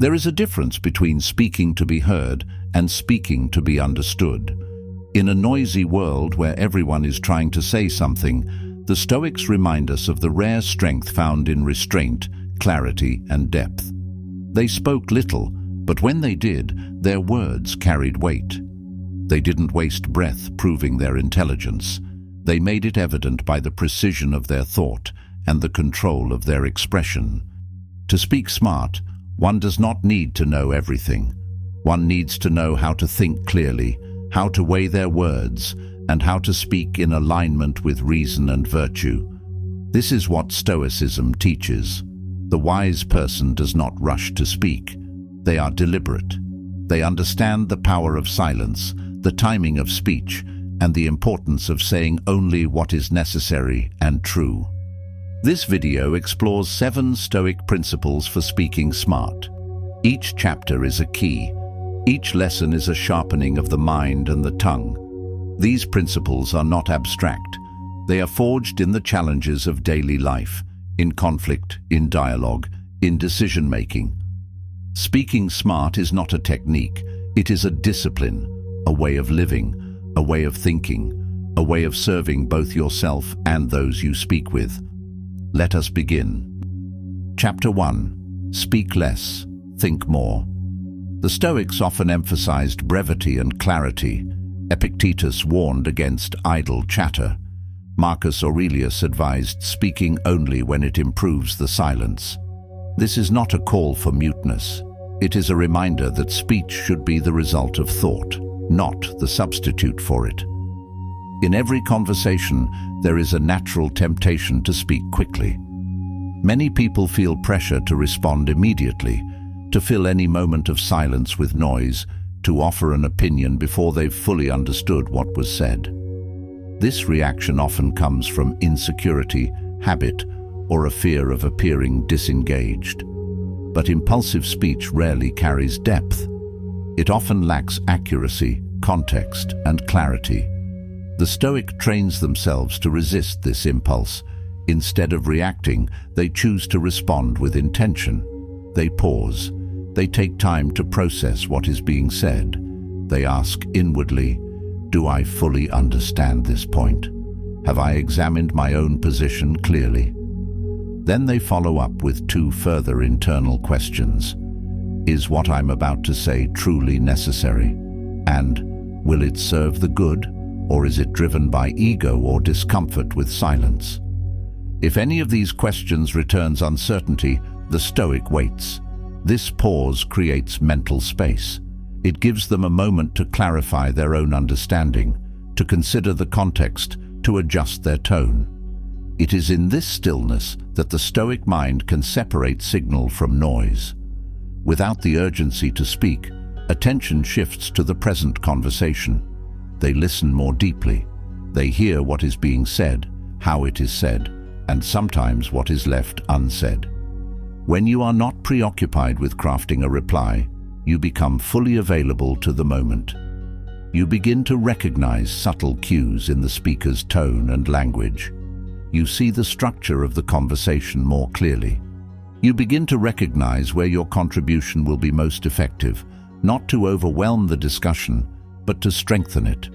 There is a difference between speaking to be heard and speaking to be understood. In a noisy world where everyone is trying to say something, the Stoics remind us of the rare strength found in restraint, clarity, and depth. They spoke little, but when they did, their words carried weight. They didn't waste breath proving their intelligence. They made it evident by the precision of their thought and the control of their expression. To speak smart, one does not need to know everything. One needs to know how to think clearly, how to weigh their words, and how to speak in alignment with reason and virtue. This is what Stoicism teaches. The wise person does not rush to speak. They are deliberate. They understand the power of silence, the timing of speech, and the importance of saying only what is necessary and true. This video explores 7 Stoic principles for speaking smart. Each chapter is a key. Each lesson is a sharpening of the mind and the tongue. These principles are not abstract. They are forged in the challenges of daily life, in conflict, in dialogue, in decision-making. Speaking smart is not a technique. It is a discipline, a way of living, a way of thinking, a way of serving both yourself and those you speak with. Let us begin. Chapter 1. Speak less, think more. The Stoics often emphasized brevity and clarity. Epictetus warned against idle chatter. Marcus Aurelius advised speaking only when it improves the silence. This is not a call for muteness. It is a reminder that speech should be the result of thought, not the substitute for it. In every conversation, there is a natural temptation to speak quickly. Many people feel pressure to respond immediately, to fill any moment of silence with noise, to offer an opinion before they've fully understood what was said. This reaction often comes from insecurity, habit, or a fear of appearing disengaged. But impulsive speech rarely carries depth. It often lacks accuracy, context, and clarity. The Stoic trains themselves to resist this impulse. Instead of reacting, they choose to respond with intention. They pause. They take time to process what is being said. They ask inwardly, "Do I fully understand this point? Have I examined my own position clearly?" Then they follow up with 2 further internal questions. Is what I'm about to say truly necessary? And will it serve the good, or is it driven by ego or discomfort with silence? If any of these questions returns uncertainty, the Stoic waits. This pause creates mental space. It gives them a moment to clarify their own understanding, to consider the context, to adjust their tone. It is in this stillness that the Stoic mind can separate signal from noise. Without the urgency to speak, attention shifts to the present conversation. They listen more deeply. They hear what is being said, how it is said, and sometimes what is left unsaid. When you are not preoccupied with crafting a reply, you become fully available to the moment. You begin to recognize subtle cues in the speaker's tone and language. You see the structure of the conversation more clearly. You begin to recognize where your contribution will be most effective, not to overwhelm the discussion, but to strengthen it.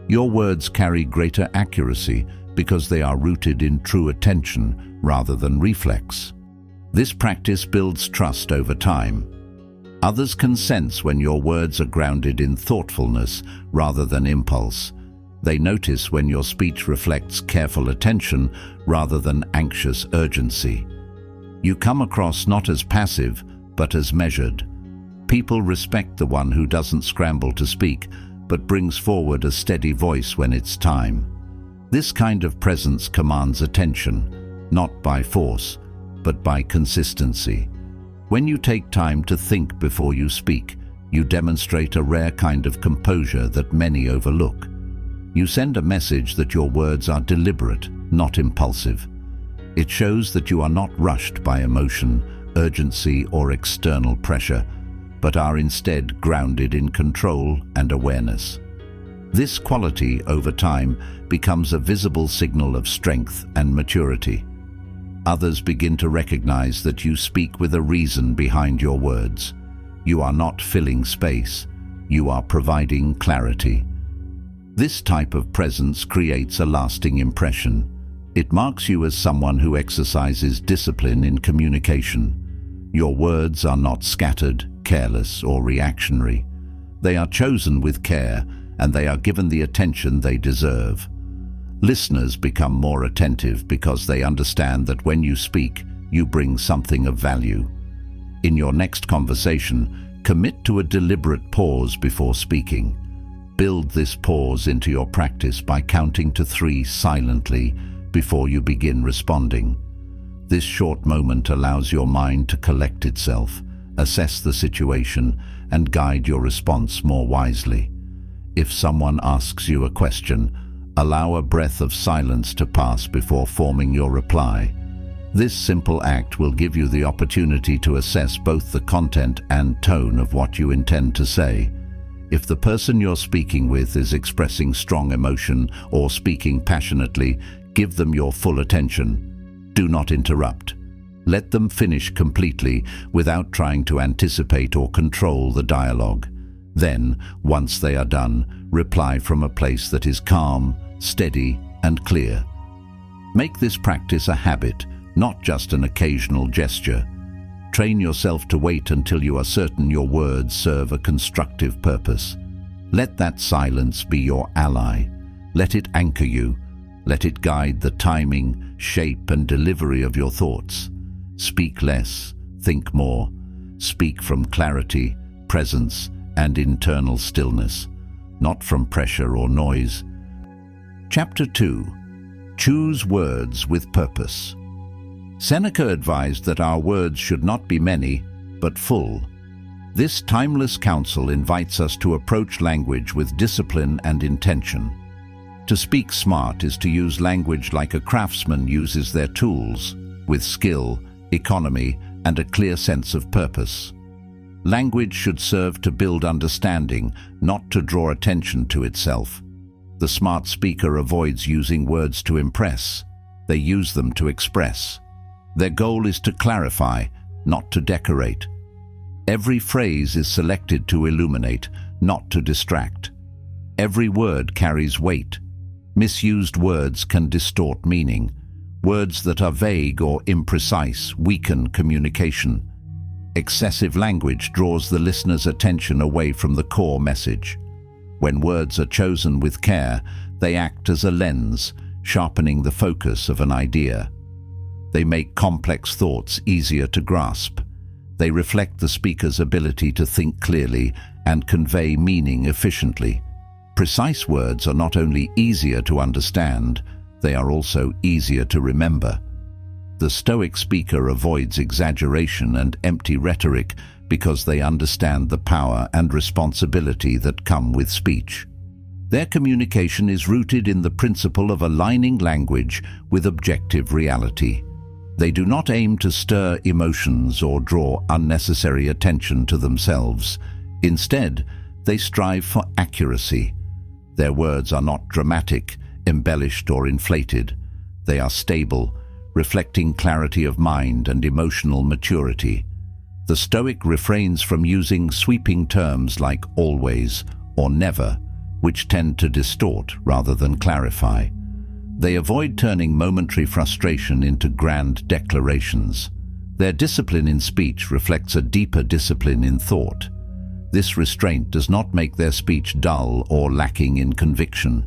Your words carry greater accuracy because they are rooted in true attention rather than reflex. This practice builds trust over time. Others can sense when your words are grounded in thoughtfulness rather than impulse. They notice when your speech reflects careful attention rather than anxious urgency. You come across not as passive, but as measured. People respect the one who doesn't scramble to speak, but brings forward a steady voice when it's time. This kind of presence commands attention, not by force, but by consistency. When you take time to think before you speak, you demonstrate a rare kind of composure that many overlook. You send a message that your words are deliberate, not impulsive. It shows that you are not rushed by emotion, urgency, or external pressure, but are instead grounded in control and awareness. This quality, over time, becomes a visible signal of strength and maturity. Others begin to recognize that you speak with a reason behind your words. You are not filling space. You are providing clarity. This type of presence creates a lasting impression. It marks you as someone who exercises discipline in communication. Your words are not scattered, careless, or reactionary. They are chosen with care, and they are given the attention they deserve. Listeners become more attentive because they understand that when you speak, you bring something of value. In your next conversation, commit to a deliberate pause before speaking. Build this pause into your practice by counting to 3 silently before you begin responding. This short moment allows your mind to collect itself, assess the situation, and guide your response more wisely. If someone asks you a question, allow a breath of silence to pass before forming your reply. This simple act will give you the opportunity to assess both the content and tone of what you intend to say. If the person you're speaking with is expressing strong emotion or speaking passionately, give them your full attention. Do not interrupt. Let them finish completely without trying to anticipate or control the dialogue. Then, once they are done, reply from a place that is calm, steady, and clear. Make this practice a habit, not just an occasional gesture. Train yourself to wait until you are certain your words serve a constructive purpose. Let that silence be your ally. Let it anchor you. Let it guide the timing, shape, and delivery of your thoughts. Speak less, think more. Speak from clarity, presence, and internal stillness, not from pressure or noise. Chapter 2. Choose words with purpose. Seneca advised that our words should not be many, but full. This timeless counsel invites us to approach language with discipline and intention. To speak smart is to use language like a craftsman uses their tools, with skill, economy, and a clear sense of purpose. Language should serve to build understanding, not to draw attention to itself. The smart speaker avoids using words to impress. They use them to express. Their goal is to clarify, not to decorate. Every phrase is selected to illuminate, not to distract. Every word carries weight. Misused words can distort meaning. Words that are vague or imprecise weaken communication. Excessive language draws the listener's attention away from the core message. When words are chosen with care, they act as a lens, sharpening the focus of an idea. They make complex thoughts easier to grasp. They reflect the speaker's ability to think clearly and convey meaning efficiently. Precise words are not only easier to understand, they are also easier to remember. The Stoic speaker avoids exaggeration and empty rhetoric because they understand the power and responsibility that come with speech. Their communication is rooted in the principle of aligning language with objective reality. They do not aim to stir emotions or draw unnecessary attention to themselves. Instead, they strive for accuracy. Their words are not dramatic, embellished, or inflated. They are stable, reflecting clarity of mind and emotional maturity. The Stoic refrains from using sweeping terms like always or never, which tend to distort rather than clarify. They avoid turning momentary frustration into grand declarations. Their discipline in speech reflects a deeper discipline in thought. This restraint does not make their speech dull or lacking in conviction.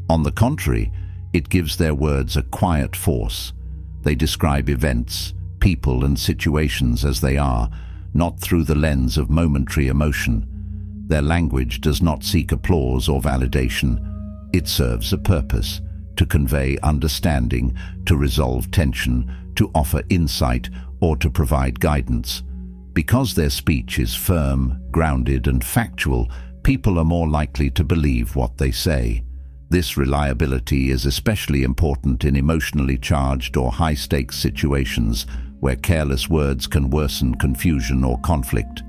On the contrary, it gives their words a quiet force. They describe events, people, and situations as they are, not through the lens of momentary emotion. Their language does not seek applause or validation. It serves a purpose: to convey understanding, to resolve tension, to offer insight, or to provide guidance. Because their speech is firm, grounded, and factual, people are more likely to believe what they say. This reliability is especially important in emotionally charged or high-stakes situations where careless words can worsen confusion or conflict.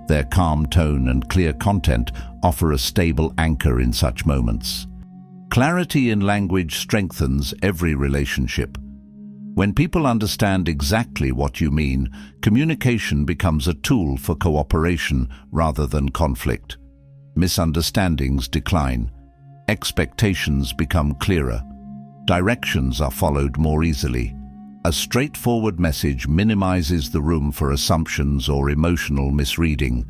Their calm tone and clear content offer a stable anchor in such moments. Clarity in language strengthens every relationship. When people understand exactly what you mean, communication becomes a tool for cooperation rather than conflict. Misunderstandings decline. Expectations become clearer. Directions are followed more easily. A straightforward message minimizes the room for assumptions or emotional misreading.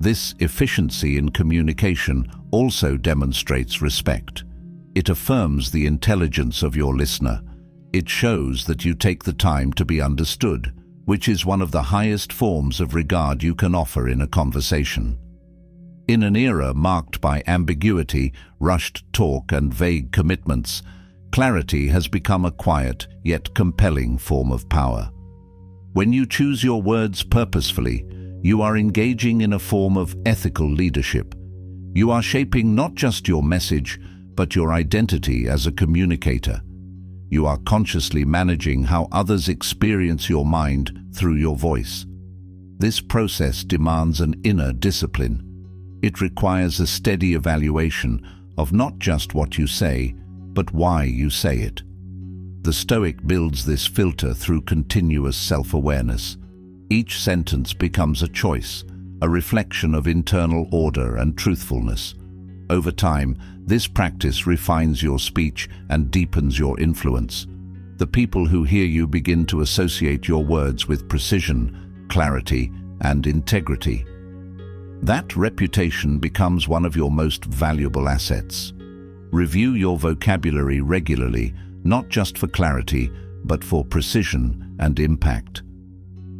This efficiency in communication also demonstrates respect. It affirms the intelligence of your listener. It shows that you take the time to be understood, which is one of the highest forms of regard you can offer in a conversation. In an era marked by ambiguity, rushed talk, and vague commitments, clarity has become a quiet yet compelling form of power. When you choose your words purposefully, you are engaging in a form of ethical leadership. You are shaping not just your message, but your identity as a communicator. You are consciously managing how others experience your mind through your voice. This process demands an inner discipline. It requires a steady evaluation of not just what you say, but why you say it. The Stoic builds this filter through continuous self-awareness. Each sentence becomes a choice, a reflection of internal order and truthfulness. Over time, this practice refines your speech and deepens your influence. The people who hear you begin to associate your words with precision, clarity, and integrity. That reputation becomes one of your most valuable assets. Review your vocabulary regularly, not just for clarity, but for precision and impact.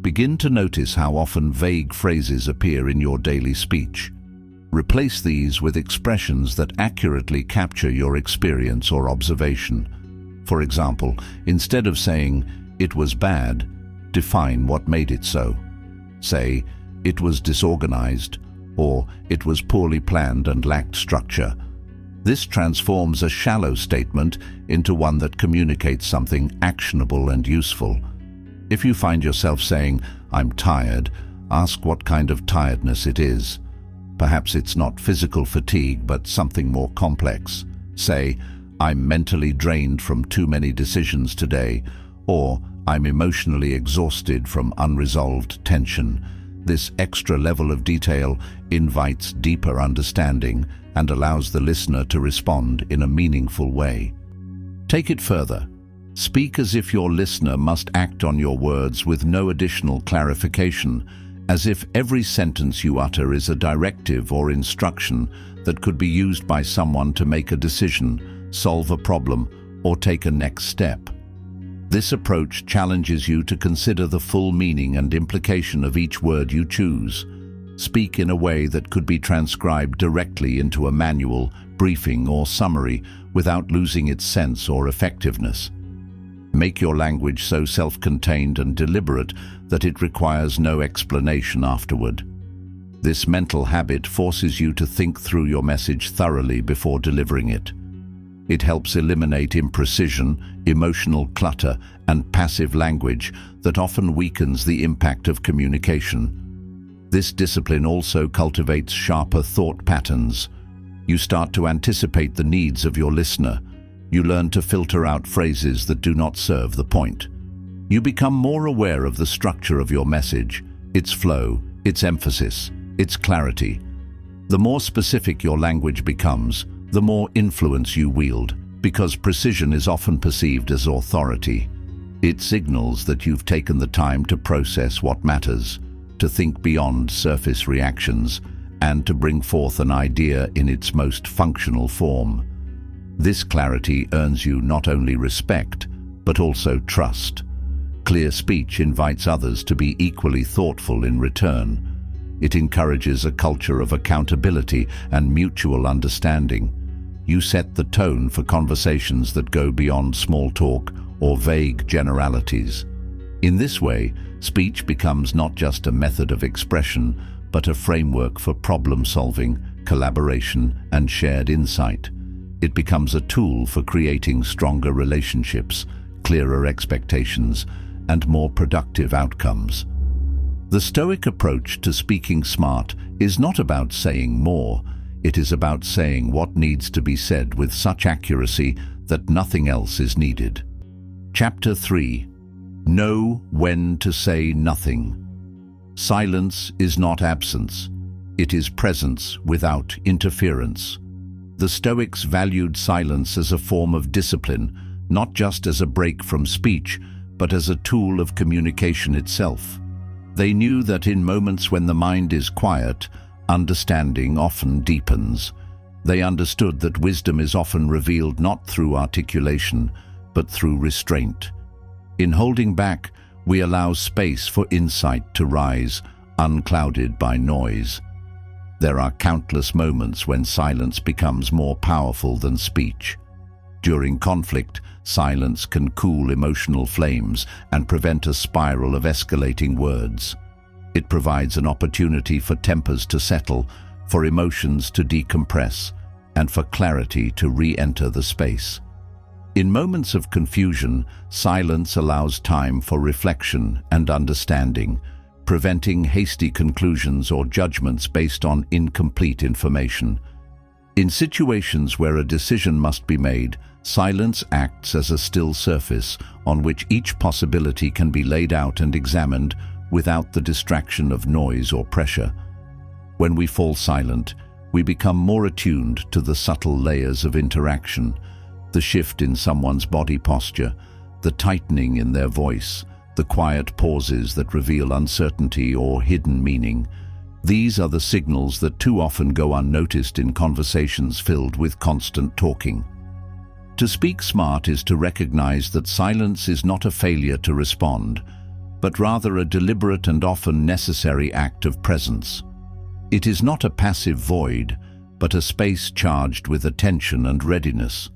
Begin to notice how often vague phrases appear in your daily speech. Replace these with expressions that accurately capture your experience or observation. For example, instead of saying, "It was bad," define what made it so. Say, "It was disorganized," or "It was poorly planned and lacked structure." This transforms a shallow statement into one that communicates something actionable and useful. If you find yourself saying, "I'm tired," ask what kind of tiredness it is. Perhaps it's not physical fatigue, but something more complex. Say, "I'm mentally drained from too many decisions today," or "I'm emotionally exhausted from unresolved tension." This extra level of detail invites deeper understanding and allows the listener to respond in a meaningful way. Take it further. Speak as if your listener must act on your words with no additional clarification, as if every sentence you utter is a directive or instruction that could be used by someone to make a decision, solve a problem, or take a next step. This approach challenges you to consider the full meaning and implication of each word you choose. Speak in a way that could be transcribed directly into a manual, briefing, or summary without losing its sense or effectiveness. Make your language so self-contained and deliberate that it requires no explanation afterward. This mental habit forces you to think through your message thoroughly before delivering it. It helps eliminate imprecision, emotional clutter, and passive language that often weakens the impact of communication. This discipline also cultivates sharper thought patterns. You start to anticipate the needs of your listener. You learn to filter out phrases that do not serve the point. You become more aware of the structure of your message, its flow, its emphasis, its clarity. The more specific your language becomes, the more influence you wield, because precision is often perceived as authority. It signals that you've taken the time to process what matters, to think beyond surface reactions, and to bring forth an idea in its most functional form. This clarity earns you not only respect, but also trust. Clear speech invites others to be equally thoughtful in return. It encourages a culture of accountability and mutual understanding. You set the tone for conversations that go beyond small talk or vague generalities. In this way, speech becomes not just a method of expression, but a framework for problem-solving, collaboration, and shared insight. It becomes a tool for creating stronger relationships, clearer expectations, and more productive outcomes. The Stoic approach to speaking smart is not about saying more. It is about saying what needs to be said with such accuracy that nothing else is needed. Chapter 3. Know when to say nothing. Silence is not absence. It is presence without interference. The Stoics valued silence as a form of discipline, not just as a break from speech, but as a tool of communication itself. They knew that in moments when the mind is quiet, understanding often deepens. They understood that wisdom is often revealed not through articulation, but through restraint. In holding back, we allow space for insight to rise, unclouded by noise. There are countless moments when silence becomes more powerful than speech. During conflict, silence can cool emotional flames and prevent a spiral of escalating words. It provides an opportunity for tempers to settle, for emotions to decompress, and for clarity to re-enter the space. In moments of confusion, silence allows time for reflection and understanding, preventing hasty conclusions or judgments based on incomplete information. In situations where a decision must be made, silence acts as a still surface on which each possibility can be laid out and examined without the distraction of noise or pressure. When we fall silent, we become more attuned to the subtle layers of interaction, the shift in someone's body posture, the tightening in their voice, the quiet pauses that reveal uncertainty or hidden meaning. These are the signals that too often go unnoticed in conversations filled with constant talking. To speak smart is to recognize that silence is not a failure to respond, but rather a deliberate and often necessary act of presence. It is not a passive void, but a space charged with attention and readiness.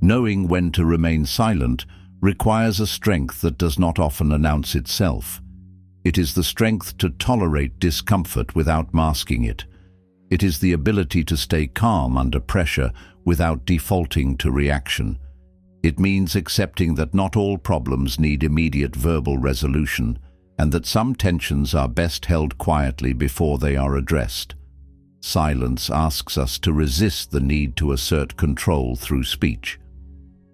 Knowing when to remain silent requires a strength that does not often announce itself. It is the strength to tolerate discomfort without masking it. It is the ability to stay calm under pressure without defaulting to reaction. It means accepting that not all problems need immediate verbal resolution, and that some tensions are best held quietly before they are addressed. Silence asks us to resist the need to assert control through speech.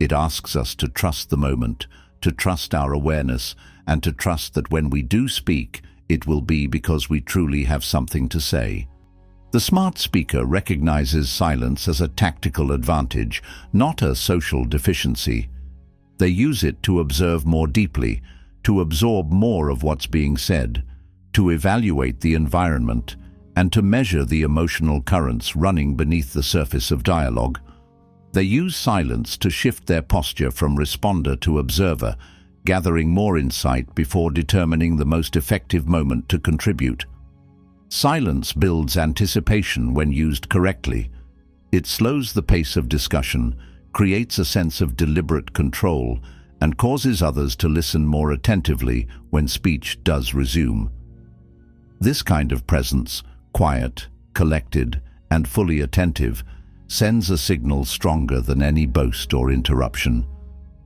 It asks us to trust the moment, to trust our awareness, and to trust that when we do speak, it will be because we truly have something to say. The smart speaker recognizes silence as a tactical advantage, not a social deficiency. They use it to observe more deeply, to absorb more of what's being said, to evaluate the environment, and to measure the emotional currents running beneath the surface of dialogue. They use silence to shift their posture from responder to observer, gathering more insight before determining the most effective moment to contribute. Silence builds anticipation when used correctly. It slows the pace of discussion, creates a sense of deliberate control, and causes others to listen more attentively when speech does resume. This kind of presence, quiet, collected, and fully attentive, sends a signal stronger than any boast or interruption.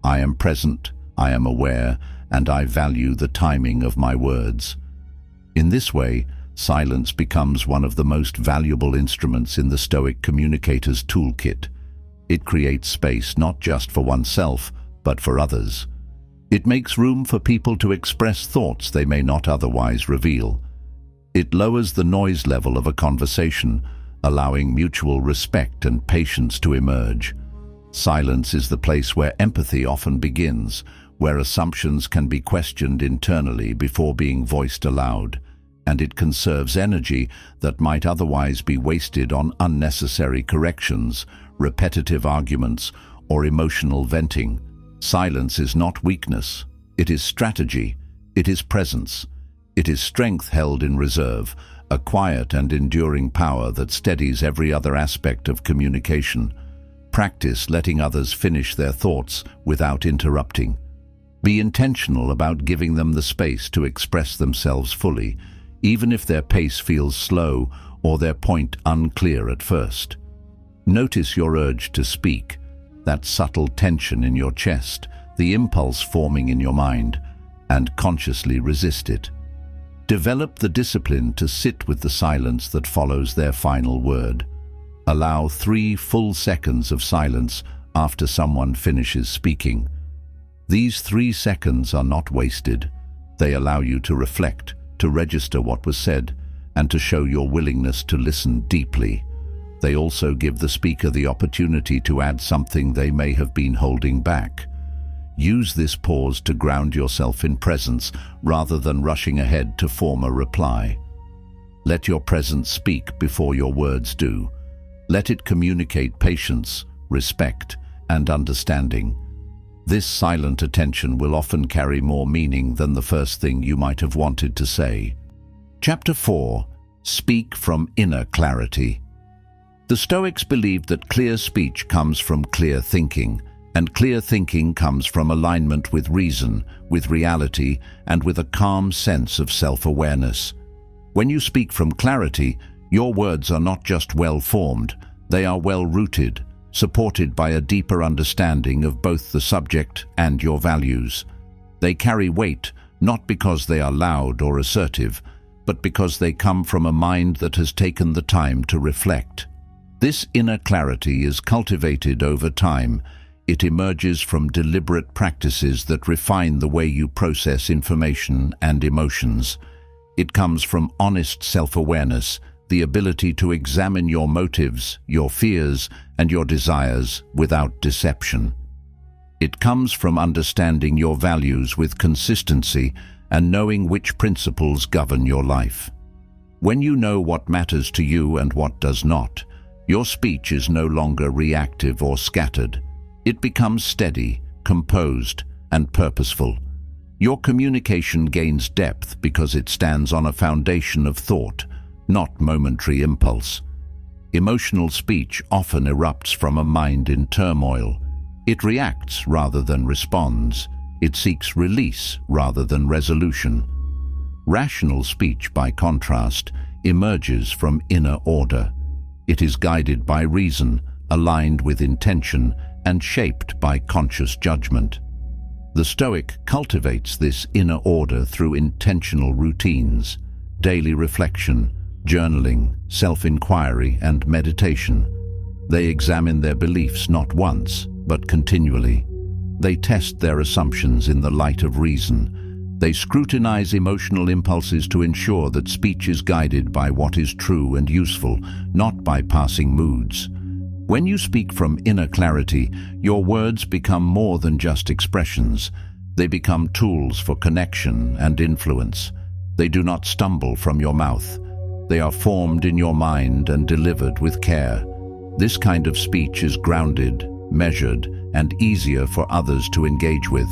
I am present, I am aware, and I value the timing of my words. In this way, silence becomes one of the most valuable instruments in the Stoic communicator's toolkit. It creates space not just for oneself, but for others. It makes room for people to express thoughts they may not otherwise reveal. It lowers the noise level of a conversation, allowing mutual respect and patience to emerge. Silence is the place where empathy often begins, where assumptions can be questioned internally before being voiced aloud, and it conserves energy that might otherwise be wasted on unnecessary corrections, repetitive arguments, or emotional venting. Silence is not weakness. It is strategy. It is presence. It is strength held in reserve, a quiet and enduring power that steadies every other aspect of communication. Practice letting others finish their thoughts without interrupting. Be intentional about giving them the space to express themselves fully, even if their pace feels slow or their point unclear at first. Notice your urge to speak, that subtle tension in your chest, the impulse forming in your mind, and consciously resist it. Develop the discipline to sit with the silence that follows their final word. Allow 3 full seconds of silence after someone finishes speaking. These 3 seconds are not wasted. They allow you to reflect, to register what was said, and to show your willingness to listen deeply. They also give the speaker the opportunity to add something they may have been holding back. Use this pause to ground yourself in presence rather than rushing ahead to form a reply. Let your presence speak before your words do. Let it communicate patience, respect, and understanding. This silent attention will often carry more meaning than the first thing you might have wanted to say. Chapter 4. Speak from inner clarity. The Stoics believed that clear speech comes from clear thinking, and clear thinking comes from alignment with reason, with reality, and with a calm sense of self-awareness. When you speak from clarity, your words are not just well-formed, they are well-rooted, supported by a deeper understanding of both the subject and your values. They carry weight, not because they are loud or assertive, but because they come from a mind that has taken the time to reflect. This inner clarity is cultivated over time. It emerges from deliberate practices that refine the way you process information and emotions. It comes from honest self-awareness, the ability to examine your motives, your fears, and your desires without deception. It comes from understanding your values with consistency and knowing which principles govern your life. When you know what matters to you and what does not, your speech is no longer reactive or scattered. It becomes steady, composed, and purposeful. Your communication gains depth because it stands on a foundation of thought, not momentary impulse. Emotional speech often erupts from a mind in turmoil. It reacts rather than responds. It seeks release rather than resolution. Rational speech, by contrast, emerges from inner order. It is guided by reason, aligned with intention, and shaped by conscious judgment. The Stoic cultivates this inner order through intentional routines, daily reflection, journaling, self-inquiry, and meditation. They examine their beliefs not once, but continually. They test their assumptions in the light of reason. They scrutinize emotional impulses to ensure that speech is guided by what is true and useful, not by passing moods. When you speak from inner clarity, your words become more than just expressions. They become tools for connection and influence. They do not stumble from your mouth. They are formed in your mind and delivered with care. This kind of speech is grounded, measured, and easier for others to engage with.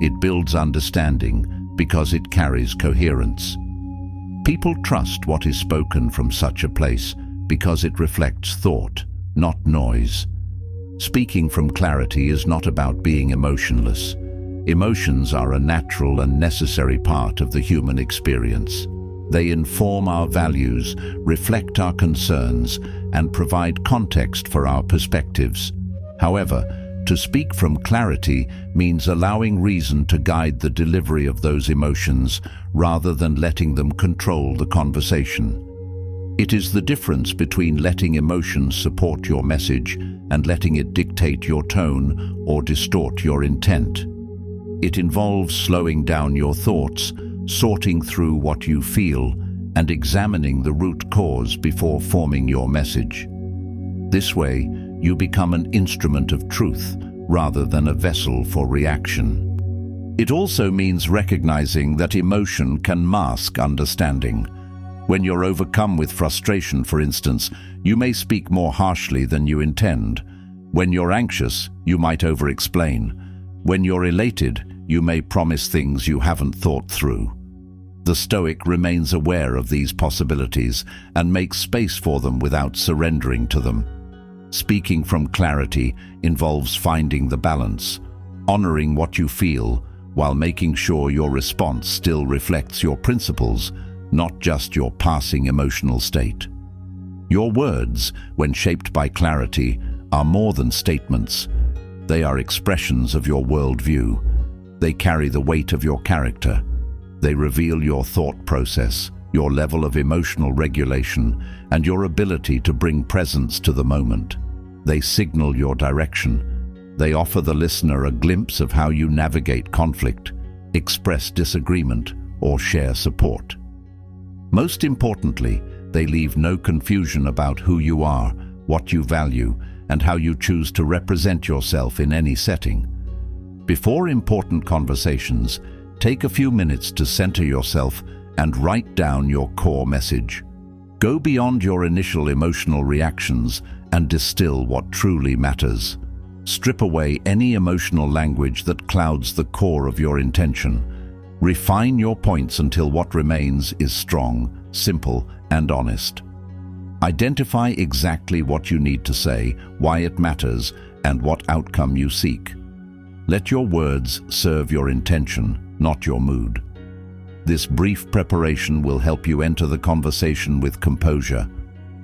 It builds understanding because it carries coherence. People trust what is spoken from such a place because it reflects thought, not noise. Speaking from clarity is not about being emotionless. Emotions are a natural and necessary part of the human experience. They inform our values, reflect our concerns, and provide context for our perspectives. However, to speak from clarity means allowing reason to guide the delivery of those emotions rather than letting them control the conversation. It is the difference between letting emotions support your message and letting it dictate your tone or distort your intent. It involves slowing down your thoughts, sorting through what you feel, and examining the root cause before forming your message. This way, you become an instrument of truth rather than a vessel for reaction. It also means recognizing that emotion can mask understanding. When you're overcome with frustration, for instance, you may speak more harshly than you intend. When you're anxious, you might over-explain. When you're elated, you may promise things you haven't thought through. The Stoic remains aware of these possibilities and makes space for them without surrendering to them. Speaking from clarity involves finding the balance, honoring what you feel, while making sure your response still reflects your principles, not just your passing emotional state. Your words, when shaped by clarity, are more than statements. They are expressions of your worldview. They carry the weight of your character. They reveal your thought process, your level of emotional regulation, and your ability to bring presence to the moment. They signal your direction. They offer the listener a glimpse of how you navigate conflict, express disagreement, or share support. Most importantly, they leave no confusion about who you are, what you value, and how you choose to represent yourself in any setting. Before important conversations, take a few minutes to center yourself and write down your core message. Go beyond your initial emotional reactions and distill what truly matters. Strip away any emotional language that clouds the core of your intention. Refine your points until what remains is strong, simple, and honest. Identify exactly what you need to say, why it matters, and what outcome you seek. Let your words serve your intention, not your mood. This brief preparation will help you enter the conversation with composure,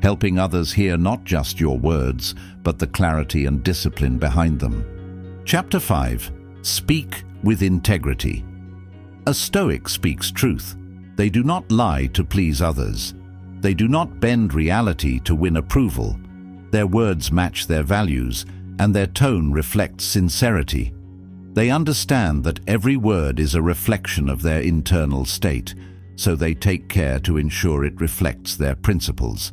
helping others hear not just your words, but the clarity and discipline behind them. Chapter 5. Speak with integrity. A Stoic speaks truth. They do not lie to please others. They do not bend reality to win approval. Their words match their values, and their tone reflects sincerity. They understand that every word is a reflection of their internal state, so they take care to ensure it reflects their principles.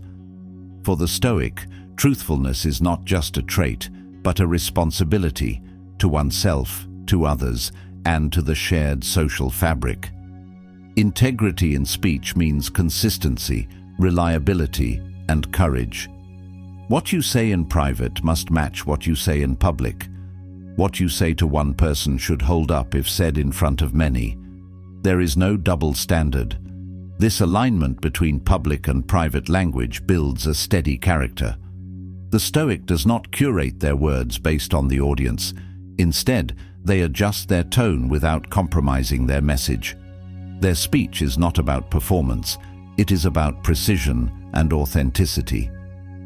For the Stoic, truthfulness is not just a trait, but a responsibility to oneself, to others, and to the shared social fabric. Integrity in speech means consistency, reliability, and courage. What you say in private must match what you say in public. What you say to one person should hold up if said in front of many. There is no double standard. This alignment between public and private language builds a steady character. The Stoic does not curate their words based on the audience. Instead, they adjust their tone without compromising their message. Their speech is not about performance. It is about precision and authenticity.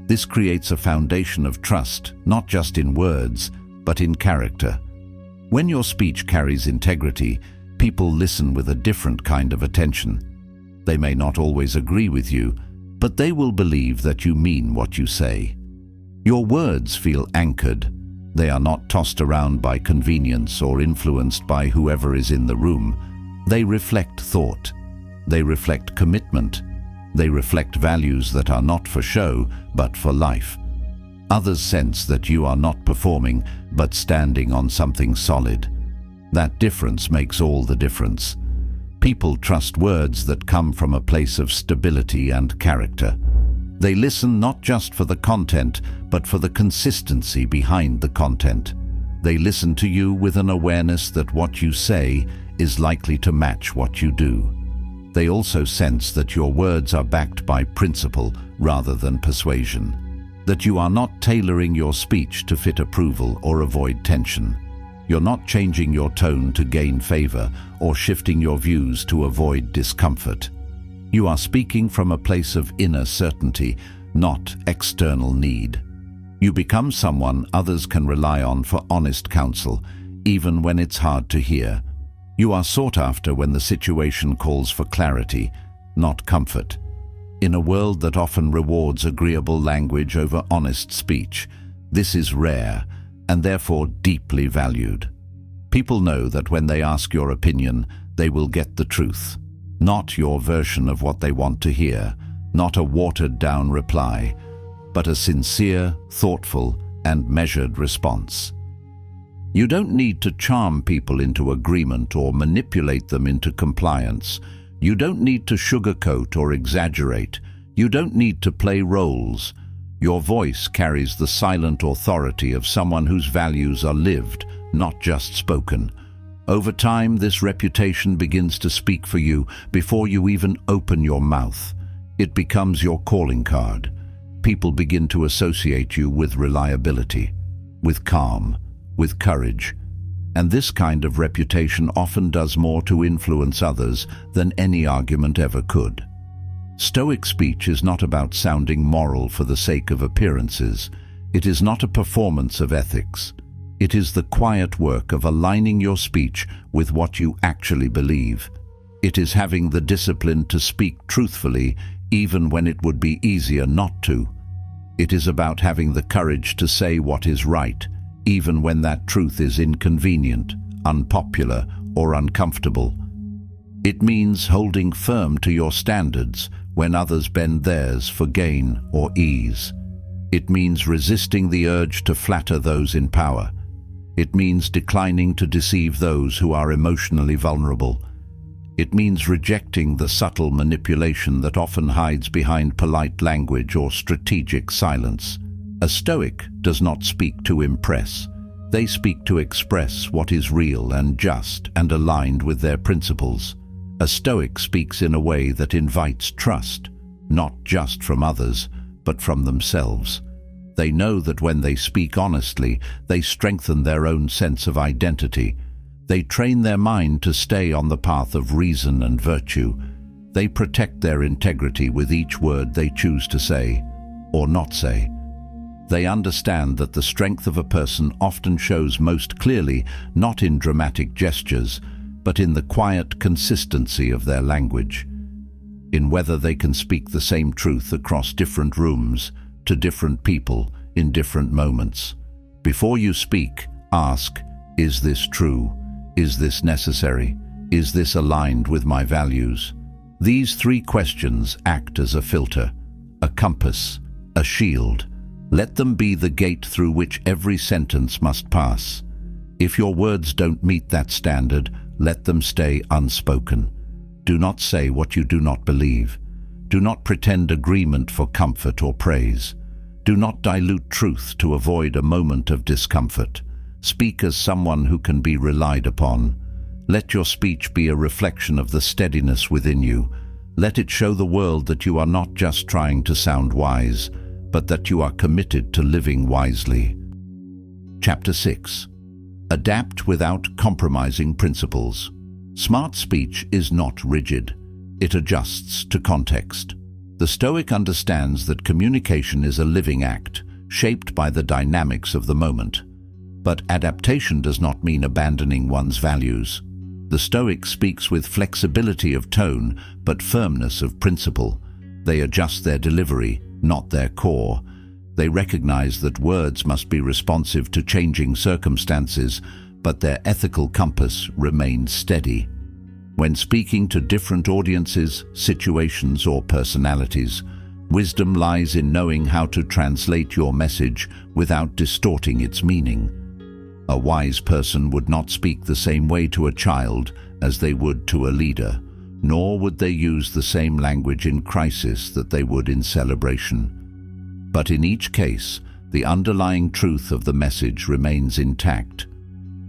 This creates a foundation of trust, not just in words, but in character. When your speech carries integrity, people listen with a different kind of attention. They may not always agree with you, but they will believe that you mean what you say. Your words feel anchored. They are not tossed around by convenience or influenced by whoever is in the room. They reflect thought. They reflect commitment. They reflect values that are not for show, but for life. Others sense that you are not performing, but standing on something solid. That difference makes all the difference. People trust words that come from a place of stability and character. They listen not just for the content, but for the consistency behind the content. They listen to you with an awareness that what you say is likely to match what you do. They also sense that your words are backed by principle rather than persuasion. That you are not tailoring your speech to fit approval or avoid tension. You're not changing your tone to gain favor or shifting your views to avoid discomfort. You are speaking from a place of inner certainty, not external need. You become someone others can rely on for honest counsel, even when it's hard to hear. You are sought after when the situation calls for clarity, not comfort. In a world that often rewards agreeable language over honest speech, this is rare and therefore deeply valued. People know that when they ask your opinion, they will get the truth, not your version of what they want to hear, not a watered-down reply, but a sincere, thoughtful, and measured response. You don't need to charm people into agreement or manipulate them into compliance. You don't need to sugarcoat or exaggerate. You don't need to play roles. Your voice carries the silent authority of someone whose values are lived, not just spoken. Over time, this reputation begins to speak for you before you even open your mouth. It becomes your calling card. People begin to associate you with reliability, with calm, with courage. And this kind of reputation often does more to influence others than any argument ever could. Stoic speech is not about sounding moral for the sake of appearances. It is not a performance of ethics. It is the quiet work of aligning your speech with what you actually believe. It is having the discipline to speak truthfully even when it would be easier not to. It is about having the courage to say what is right, even when that truth is inconvenient, unpopular, or uncomfortable. It means holding firm to your standards when others bend theirs for gain or ease. It means resisting the urge to flatter those in power. It means declining to deceive those who are emotionally vulnerable. It means rejecting the subtle manipulation that often hides behind polite language or strategic silence. A Stoic does not speak to impress. They speak to express what is real and just and aligned with their principles. A Stoic speaks in a way that invites trust, not just from others, but from themselves. They know that when they speak honestly, they strengthen their own sense of identity. They train their mind to stay on the path of reason and virtue. They protect their integrity with each word they choose to say or not say. They understand that the strength of a person often shows most clearly not in dramatic gestures, but in the quiet consistency of their language, in whether they can speak the same truth across different rooms, to different people, in different moments. Before you speak, ask, is this true? Is this necessary? Is this aligned with my values? These three questions act as a filter, a compass, a shield. Let them be the gate through which every sentence must pass. If your words don't meet that standard, let them stay unspoken. Do not say what you do not believe. Do not pretend agreement for comfort or praise. Do not dilute truth to avoid a moment of discomfort. Speak as someone who can be relied upon. Let your speech be a reflection of the steadiness within you. Let it show the world that you are not just trying to sound wise, but that you are committed to living wisely. Chapter 6. Adapt without compromising principles. Smart speech is not rigid. It adjusts to context. The Stoic understands that communication is a living act, shaped by the dynamics of the moment. But adaptation does not mean abandoning one's values. The Stoic speaks with flexibility of tone, but firmness of principle. They adjust their delivery, not their core. They recognize that words must be responsive to changing circumstances, but their ethical compass remains steady. When speaking to different audiences, situations, or personalities, wisdom lies in knowing how to translate your message without distorting its meaning. A wise person would not speak the same way to a child as they would to a leader, nor would they use the same language in crisis that they would in celebration. But in each case, the underlying truth of the message remains intact.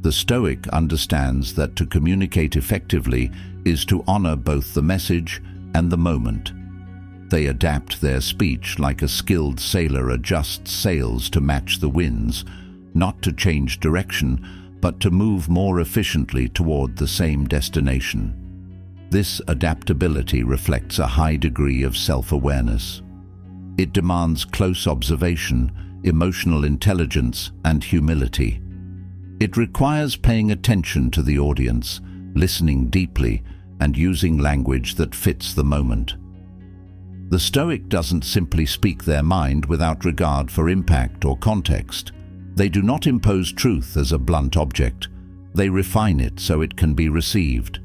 The Stoic understands that to communicate effectively is to honor both the message and the moment. They adapt their speech like a skilled sailor adjusts sails to match the winds, not to change direction, but to move more efficiently toward the same destination. This adaptability reflects a high degree of self-awareness. It demands close observation, emotional intelligence, and humility. It requires paying attention to the audience, listening deeply, and using language that fits the moment. The Stoic doesn't simply speak their mind without regard for impact or context. They do not impose truth as a blunt object. They refine it so it can be received.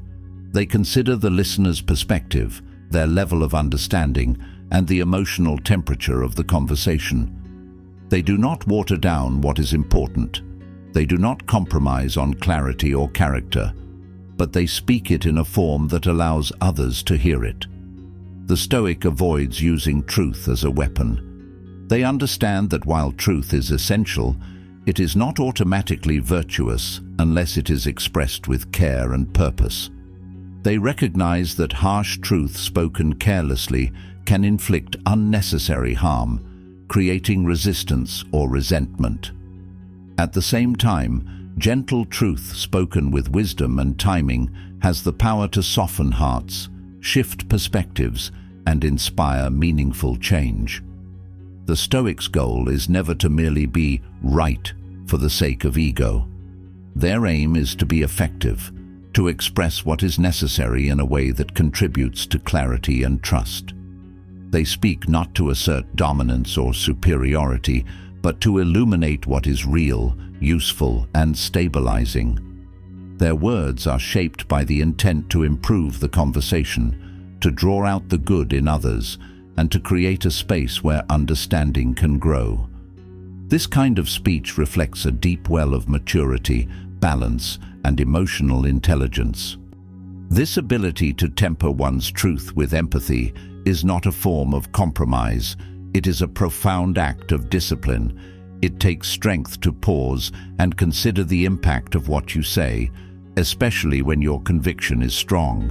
They consider the listener's perspective, their level of understanding, and the emotional temperature of the conversation. They do not water down what is important. They do not compromise on clarity or character, but they speak it in a form that allows others to hear it. The Stoic avoids using truth as a weapon. They understand that while truth is essential, it is not automatically virtuous unless it is expressed with care and purpose. They recognize that harsh truth spoken carelessly can inflict unnecessary harm, creating resistance or resentment. At the same time, gentle truth spoken with wisdom and timing has the power to soften hearts, shift perspectives, and inspire meaningful change. The Stoic's goal is never to merely be right for the sake of ego. Their aim is to be effective, to express what is necessary in a way that contributes to clarity and trust. They speak not to assert dominance or superiority, but to illuminate what is real, useful, and stabilizing. Their words are shaped by the intent to improve the conversation, to draw out the good in others, and to create a space where understanding can grow. This kind of speech reflects a deep well of maturity, balance, and emotional intelligence. This ability to temper one's truth with empathy is not a form of compromise. It is a profound act of discipline. It takes strength to pause and consider the impact of what you say, especially when your conviction is strong.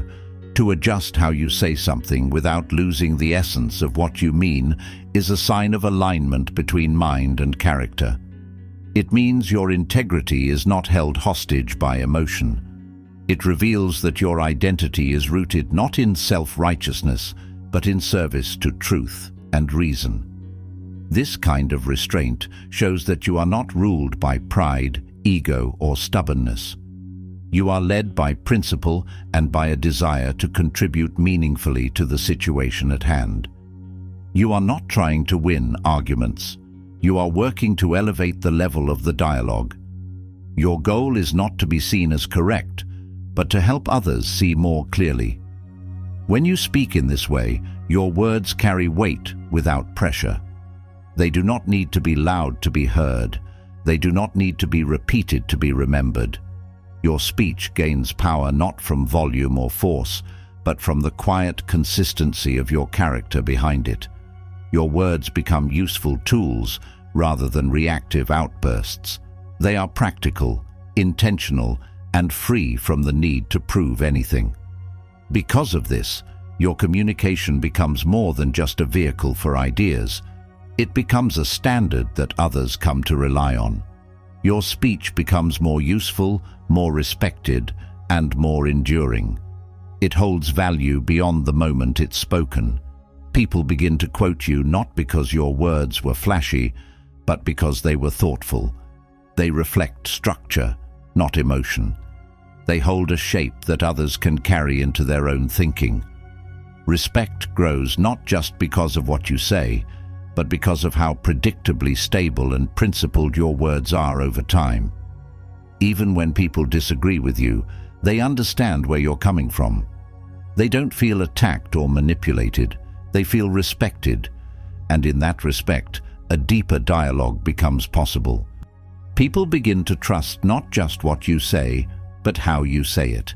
To adjust how you say something without losing the essence of what you mean is a sign of alignment between mind and character. It means your integrity is not held hostage by emotion. It reveals that your identity is rooted not in self-righteousness, but in service to truth and reason. This kind of restraint shows that you are not ruled by pride, ego, or stubbornness. You are led by principle and by a desire to contribute meaningfully to the situation at hand. You are not trying to win arguments. You are working to elevate the level of the dialogue. Your goal is not to be seen as correct, but to help others see more clearly. When you speak in this way, your words carry weight without pressure. They do not need to be loud to be heard. They do not need to be repeated to be remembered. Your speech gains power not from volume or force, but from the quiet consistency of your character behind it. Your words become useful tools rather than reactive outbursts. They are practical, intentional, and free from the need to prove anything. Because of this, your communication becomes more than just a vehicle for ideas. It becomes a standard that others come to rely on. Your speech becomes more useful, more respected, and more enduring. It holds value beyond the moment it's spoken. People begin to quote you not because your words were flashy, but because they were thoughtful. They reflect structure, not emotion. They hold a shape that others can carry into their own thinking. Respect grows not just because of what you say, but because of how predictably stable and principled your words are over time. Even when people disagree with you, they understand where you're coming from. They don't feel attacked or manipulated. They feel respected, and in that respect, a deeper dialogue becomes possible. People begin to trust not just what you say, but how you say it.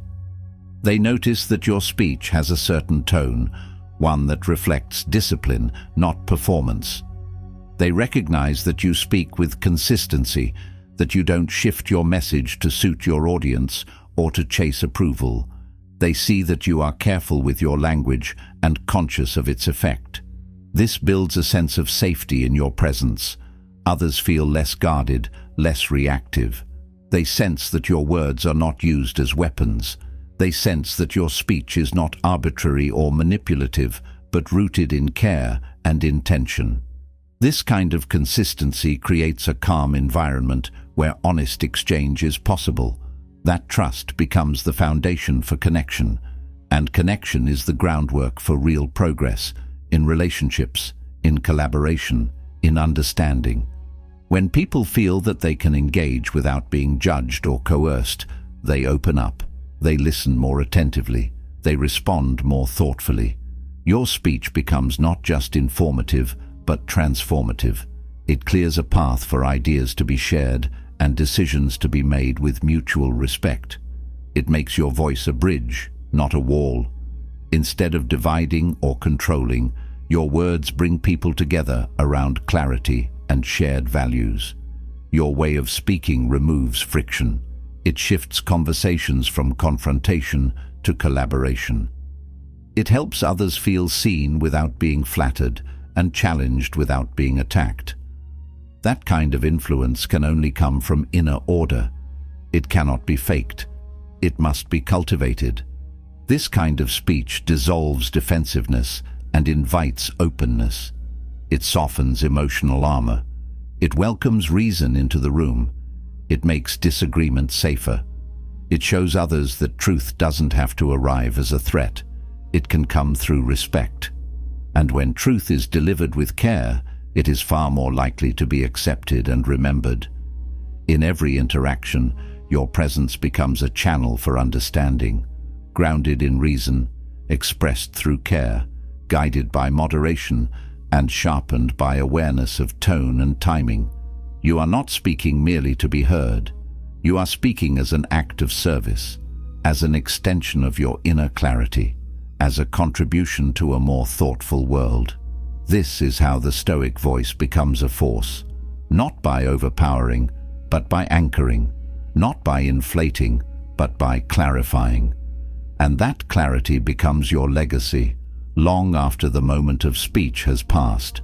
They notice that your speech has a certain tone, one that reflects discipline, not performance. They recognize that you speak with consistency, that you don't shift your message to suit your audience or to chase approval. They see that you are careful with your language and conscious of its effect. This builds a sense of safety in your presence. Others feel less guarded, less reactive. They sense that your words are not used as weapons. They sense that your speech is not arbitrary or manipulative, but rooted in care and intention. This kind of consistency creates a calm environment where honest exchange is possible. That trust becomes the foundation for connection, and connection is the groundwork for real progress in relationships, in collaboration, in understanding. When people feel that they can engage without being judged or coerced, they open up. They listen more attentively. They respond more thoughtfully. Your speech becomes not just informative, but transformative. It clears a path for ideas to be shared and decisions to be made with mutual respect. It makes your voice a bridge, not a wall. Instead of dividing or controlling, your words bring people together around clarity and shared values. Your way of speaking removes friction. It shifts conversations from confrontation to collaboration. It helps others feel seen without being flattered and challenged without being attacked. That kind of influence can only come from inner order. It cannot be faked. It must be cultivated. This kind of speech dissolves defensiveness and invites openness. It softens emotional armor. It welcomes reason into the room. It makes disagreement safer. It shows others that truth doesn't have to arrive as a threat. It can come through respect. And when truth is delivered with care, it is far more likely to be accepted and remembered. In every interaction, your presence becomes a channel for understanding, grounded in reason, expressed through care, guided by moderation, and sharpened by awareness of tone and timing. You are not speaking merely to be heard. You are speaking as an act of service, as an extension of your inner clarity, as a contribution to a more thoughtful world. This is how the Stoic voice becomes a force, not by overpowering, but by anchoring, not by inflating, but by clarifying. And that clarity becomes your legacy, long after the moment of speech has passed.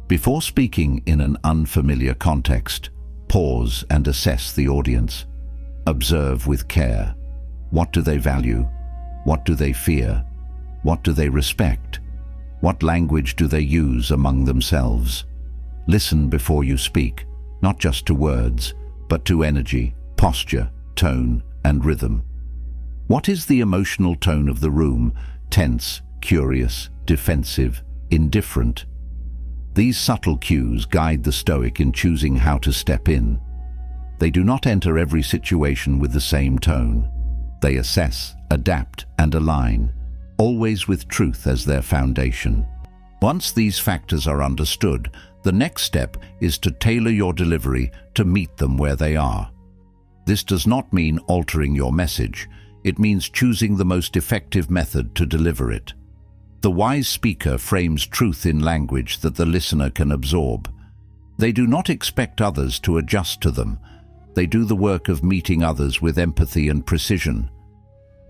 Before speaking in an unfamiliar context, pause and assess the audience. Observe with care. What do they value? What do they fear? What do they respect? What language do they use among themselves? Listen before you speak, not just to words, but to energy, posture, tone, and rhythm. What is the emotional tone of the room? Tense, curious, defensive, indifferent? These subtle cues guide the Stoic in choosing how to step in. They do not enter every situation with the same tone. They assess, adapt, and align, always with truth as their foundation. Once these factors are understood, the next step is to tailor your delivery to meet them where they are. This does not mean altering your message. It means choosing the most effective method to deliver it. The wise speaker frames truth in language that the listener can absorb. They do not expect others to adjust to them. They do the work of meeting others with empathy and precision.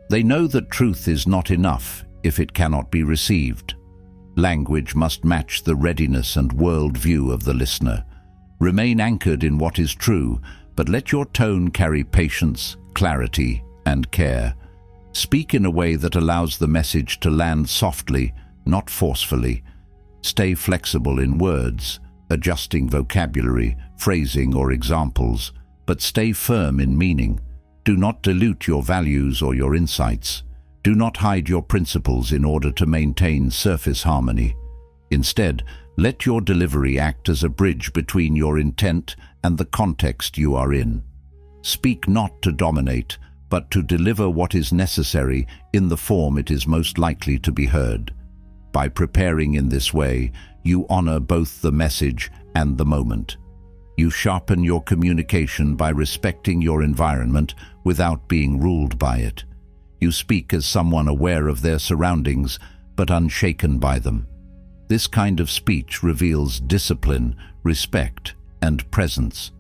They know that truth is not enough if it cannot be received. Language must match the readiness and worldview of the listener. Remain anchored in what is true, but let your tone carry patience, clarity, and care. Speak in a way that allows the message to land softly, not forcefully. Stay flexible in words, adjusting vocabulary, phrasing, or examples, but stay firm in meaning. Do not dilute your values or your insights. Do not hide your principles in order to maintain surface harmony. Instead, let your delivery act as a bridge between your intent and the context you are in. Speak not to dominate, but to deliver what is necessary in the form it is most likely to be heard. By preparing in this way, you honor both the message and the moment. You sharpen your communication by respecting your environment without being ruled by it. You speak as someone aware of their surroundings, but unshaken by them. This kind of speech reveals discipline, respect, and presence.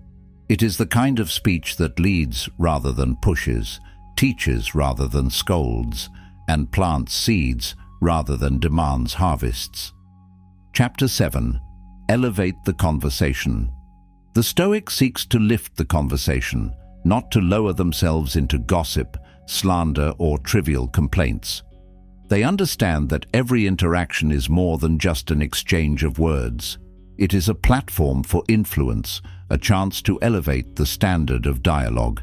It is the kind of speech that leads rather than pushes, teaches rather than scolds, and plants seeds rather than demands harvests. Chapter 7. Elevate the conversation. The Stoic seeks to lift the conversation, not to lower themselves into gossip, slander, or trivial complaints. They understand that every interaction is more than just an exchange of words. It is a platform for influence, a chance to elevate the standard of dialogue.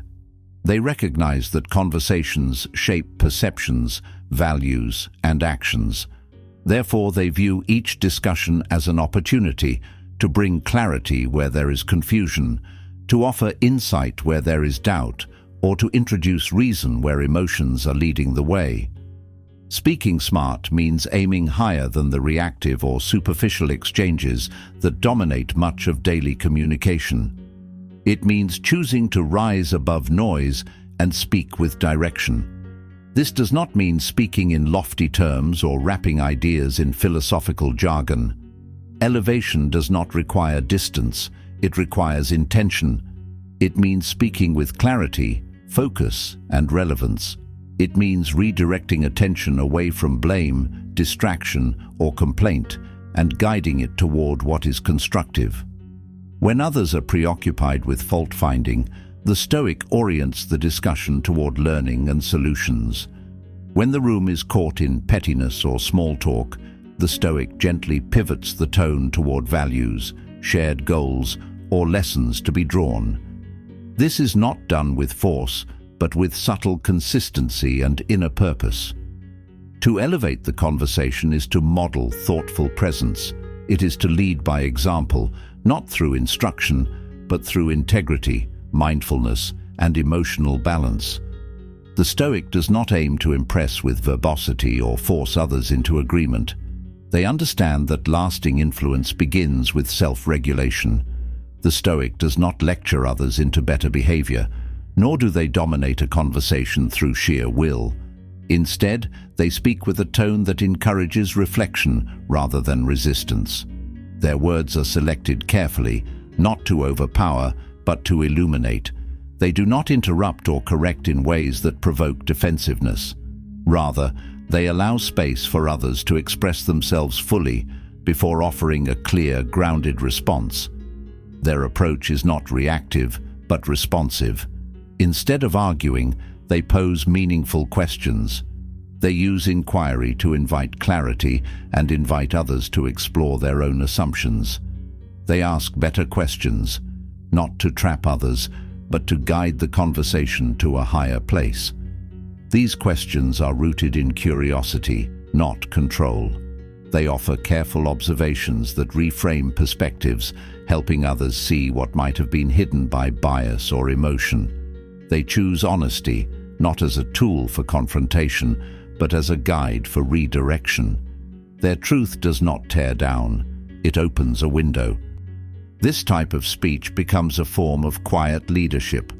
They recognize that conversations shape perceptions, values, and actions. Therefore, they view each discussion as an opportunity to bring clarity where there is confusion, to offer insight where there is doubt, or to introduce reason where emotions are leading the way. Speaking smart means aiming higher than the reactive or superficial exchanges that dominate much of daily communication. It means choosing to rise above noise and speak with direction. This does not mean speaking in lofty terms or wrapping ideas in philosophical jargon. Elevation does not require distance, it requires intention. It means speaking with clarity, focus, and relevance. It means redirecting attention away from blame, distraction, or complaint, and guiding it toward what is constructive. When others are preoccupied with fault-finding, the Stoic orients the discussion toward learning and solutions. When the room is caught in pettiness or small talk, the Stoic gently pivots the tone toward values, shared goals, or lessons to be drawn. This is not done with force, but with subtle consistency and inner purpose. To elevate the conversation is to model thoughtful presence. It is to lead by example, not through instruction, but through integrity, mindfulness, and emotional balance. The Stoic does not aim to impress with verbosity or force others into agreement. They understand that lasting influence begins with self-regulation. The Stoic does not lecture others into better behavior, nor do they dominate a conversation through sheer will. Instead, they speak with a tone that encourages reflection rather than resistance. Their words are selected carefully, not to overpower, but to illuminate. They do not interrupt or correct in ways that provoke defensiveness. Rather, they allow space for others to express themselves fully before offering a clear, grounded response. Their approach is not reactive, but responsive. Instead of arguing, they pose meaningful questions. They use inquiry to invite clarity and invite others to explore their own assumptions. They ask better questions, not to trap others, but to guide the conversation to a higher place. These questions are rooted in curiosity, not control. They offer careful observations that reframe perspectives, helping others see what might have been hidden by bias or emotion. They choose honesty, not as a tool for confrontation, but as a guide for redirection. Their truth does not tear down, it opens a window. This type of speech becomes a form of quiet leadership.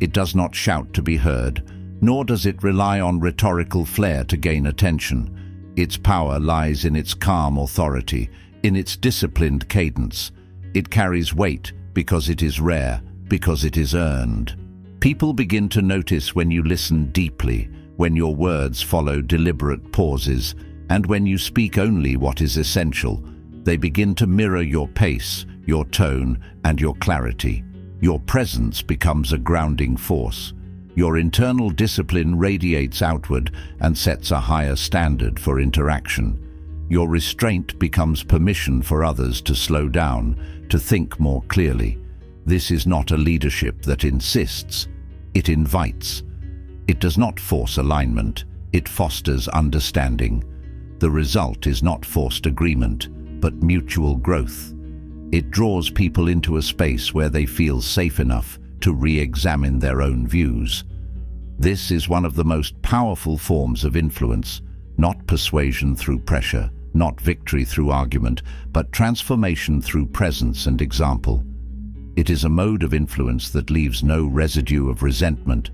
It does not shout to be heard, nor does it rely on rhetorical flair to gain attention. Its power lies in its calm authority, in its disciplined cadence. It carries weight because it is rare, because it is earned. People begin to notice when you listen deeply, when your words follow deliberate pauses, and when you speak only what is essential. They begin to mirror your pace, your tone, and your clarity. Your presence becomes a grounding force. Your internal discipline radiates outward and sets a higher standard for interaction. Your restraint becomes permission for others to slow down, to think more clearly. This is not a leadership that insists, it invites. It does not force alignment, it fosters understanding. The result is not forced agreement, but mutual growth. It draws people into a space where they feel safe enough to re-examine their own views. This is one of the most powerful forms of influence, not persuasion through pressure, not victory through argument, but transformation through presence and example. It is a mode of influence that leaves no residue of resentment,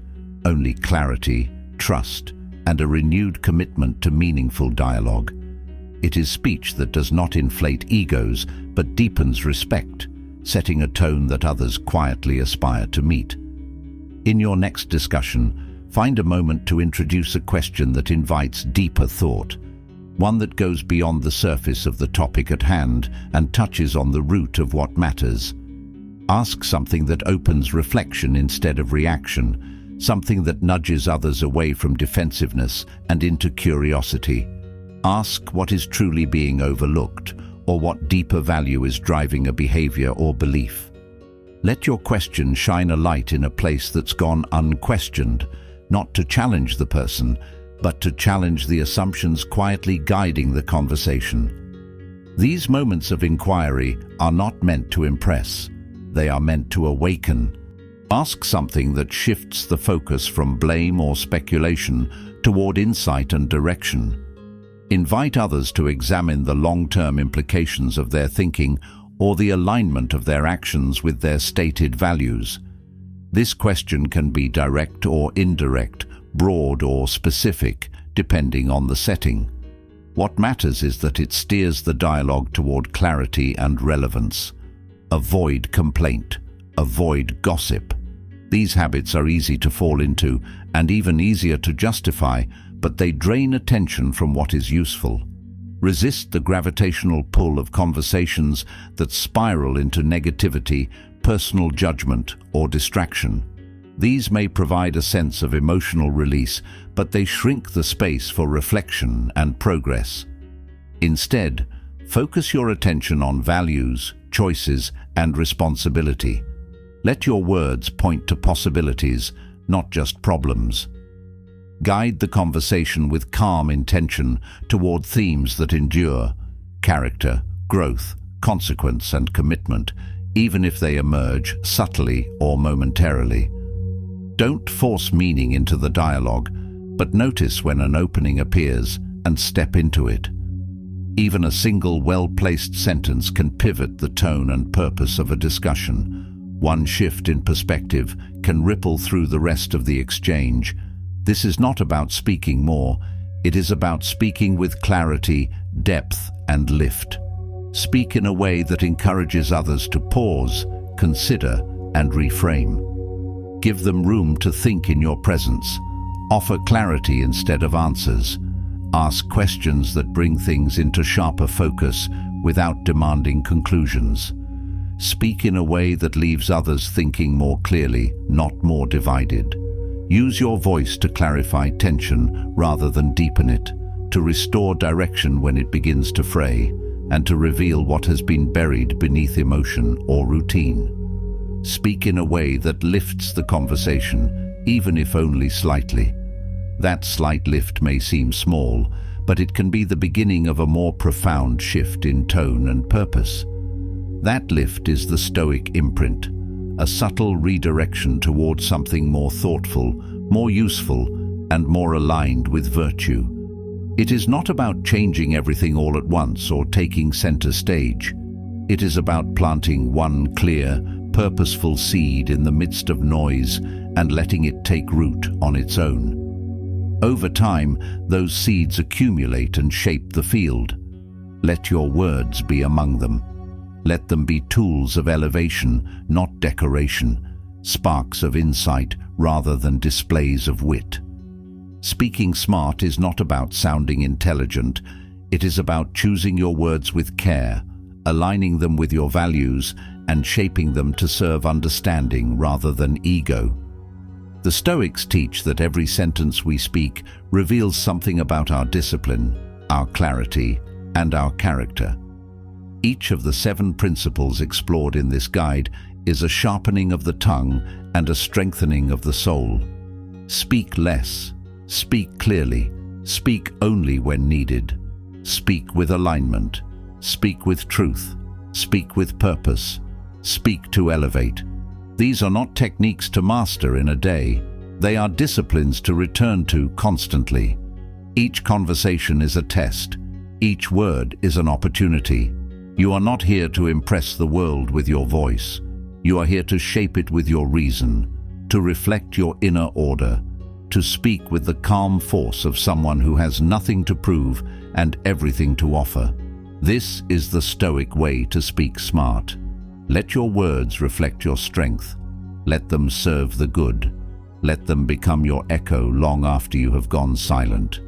only clarity, trust, and a renewed commitment to meaningful dialogue. It is speech that does not inflate egos, but deepens respect, setting a tone that others quietly aspire to meet. In your next discussion, find a moment to introduce a question that invites deeper thought, one that goes beyond the surface of the topic at hand and touches on the root of what matters. Ask something that opens reflection instead of reaction, something that nudges others away from defensiveness and into curiosity. Ask what is truly being overlooked, or what deeper value is driving a behavior or belief. Let your question shine a light in a place that's gone unquestioned, not to challenge the person, but to challenge the assumptions quietly guiding the conversation. These moments of inquiry are not meant to impress, they are meant to awaken. Ask something that shifts the focus from blame or speculation toward insight and direction. Invite others to examine the long-term implications of their thinking or the alignment of their actions with their stated values. This question can be direct or indirect, broad or specific, depending on the setting. What matters is that it steers the dialogue toward clarity and relevance. Avoid complaint. Avoid gossip. These habits are easy to fall into and even easier to justify, but they drain attention from what is useful. Resist the gravitational pull of conversations that spiral into negativity, personal judgment, or distraction. These may provide a sense of emotional release, but they shrink the space for reflection and progress. Instead, focus your attention on values, choices, and responsibility. Let your words point to possibilities, not just problems. Guide the conversation with calm intention toward themes that endure: character, growth, consequence, and commitment, even if they emerge subtly or momentarily. Don't force meaning into the dialogue, but notice when an opening appears and step into it. Even a single well-placed sentence can pivot the tone and purpose of a discussion. One shift in perspective can ripple through the rest of the exchange. This is not about speaking more, it is about speaking with clarity, depth, and lift. Speak in a way that encourages others to pause, consider, and reframe. Give them room to think in your presence. Offer clarity instead of answers. Ask questions that bring things into sharper focus without demanding conclusions. Speak in a way that leaves others thinking more clearly, not more divided. Use your voice to clarify tension rather than deepen it, to restore direction when it begins to fray, and to reveal what has been buried beneath emotion or routine. Speak in a way that lifts the conversation, even if only slightly. That slight lift may seem small, but it can be the beginning of a more profound shift in tone and purpose. That lift is the Stoic imprint, a subtle redirection towards something more thoughtful, more useful, and more aligned with virtue. It is not about changing everything all at once or taking center stage. It is about planting one clear, purposeful seed in the midst of noise and letting it take root on its own. Over time, those seeds accumulate and shape the field. Let your words be among them. Let them be tools of elevation, not decoration, sparks of insight rather than displays of wit. Speaking smart is not about sounding intelligent. It is about choosing your words with care, aligning them with your values, and shaping them to serve understanding rather than ego. The Stoics teach that every sentence we speak reveals something about our discipline, our clarity, and our character. Each of the 7 principles explored in this guide is a sharpening of the tongue and a strengthening of the soul. Speak less. Speak clearly. Speak only when needed. Speak with alignment. Speak with truth. Speak with purpose. Speak to elevate. These are not techniques to master in a day. They are disciplines to return to constantly. Each conversation is a test. Each word is an opportunity. You are not here to impress the world with your voice. You are here to shape it with your reason, to reflect your inner order, to speak with the calm force of someone who has nothing to prove and everything to offer. This is the Stoic way to speak smart. Let your words reflect your strength. Let them serve the good. Let them become your echo long after you have gone silent.